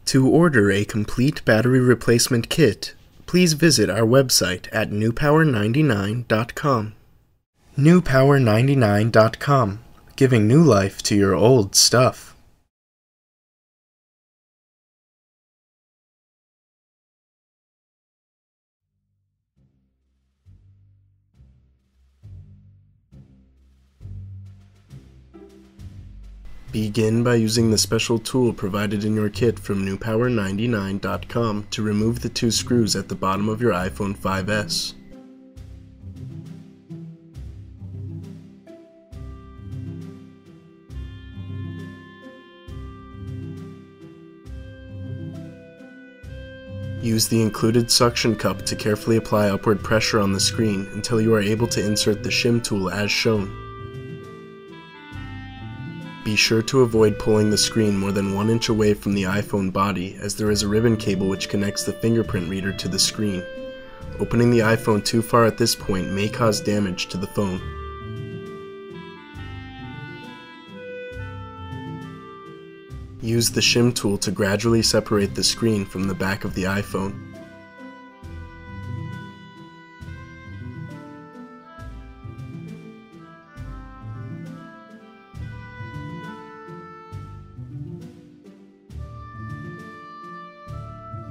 To order a complete battery replacement kit, please visit our website at newpower99.com. newpower99.com, giving new life to your old stuff. Begin by using the special tool provided in your kit from newpower99.com to remove the two screws at the bottom of your iPhone 5S. Use the included suction cup to carefully apply upward pressure on the screen until you are able to insert the shim tool as shown. Be sure to avoid pulling the screen more than 1 inch away from the iPhone body, as there is a ribbon cable which connects the fingerprint reader to the screen. Opening the iPhone too far at this point may cause damage to the phone. Use the shim tool to gradually separate the screen from the back of the iPhone.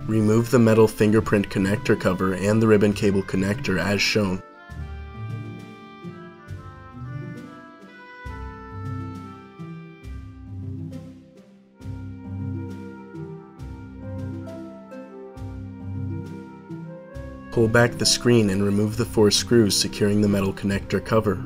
Remove the metal fingerprint connector cover and the ribbon cable connector as shown. Pull back the screen and remove the 4 screws securing the metal connector cover.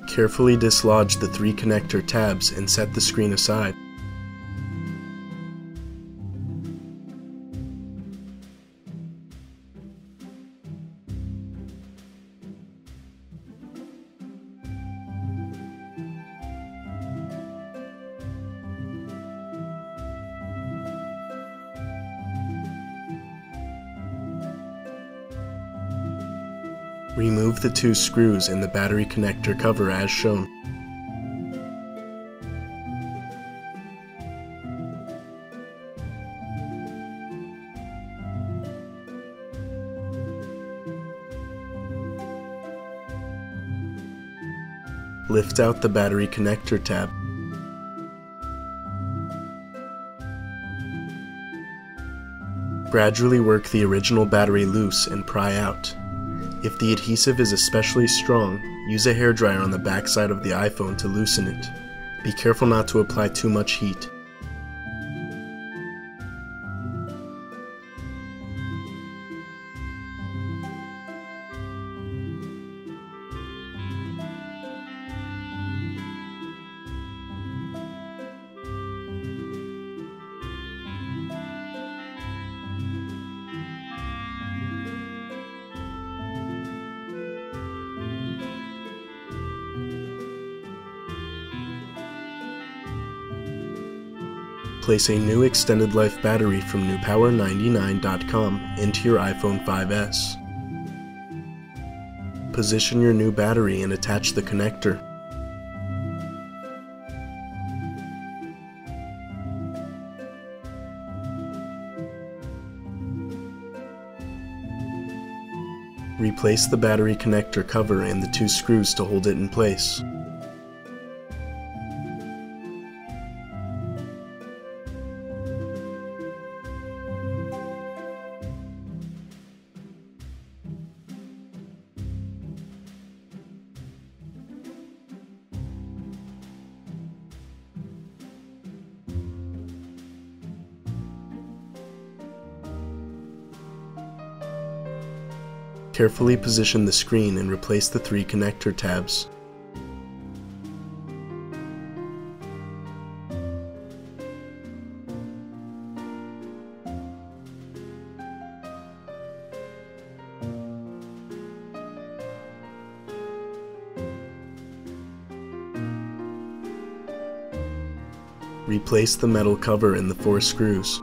Carefully dislodge the 3 connector tabs and set the screen aside. Remove the 2 screws in the battery connector cover as shown. Lift out the battery connector tab. Gradually work the original battery loose and pry out. If the adhesive is especially strong, use a hairdryer on the back side of the iPhone to loosen it. Be careful not to apply too much heat. Place a new extended life battery from newpower99.com into your iPhone 5S. Position your new battery and attach the connector. Replace the battery connector cover and the 2 screws to hold it in place. Carefully position the screen and replace the 3 connector tabs. Replace the metal cover and the 4 screws.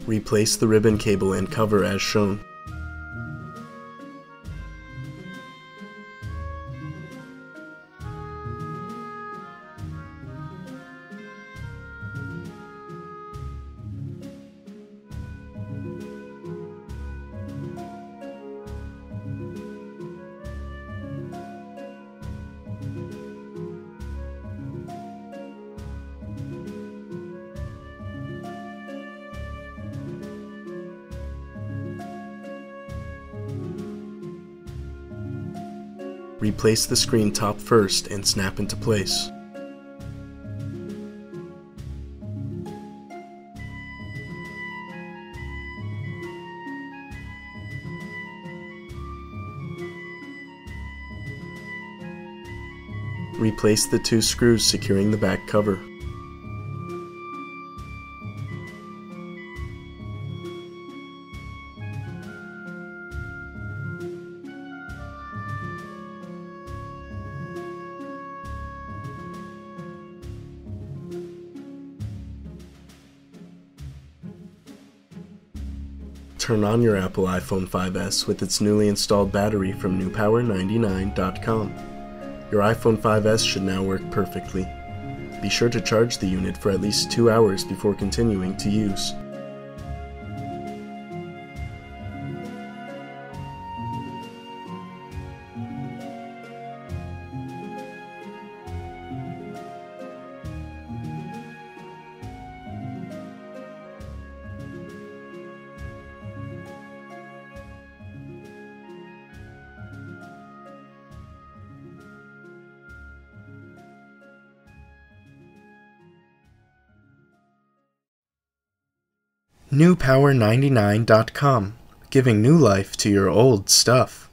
Replace the ribbon cable and cover as shown. Replace the screen top first and snap into place. Replace the 2 screws securing the back cover. Turn on your Apple iPhone 5S with its newly installed battery from newpower99.com. Your iPhone 5S should now work perfectly. Be sure to charge the unit for at least 2 hours before continuing to use. newpower99.com, giving new life to your old stuff.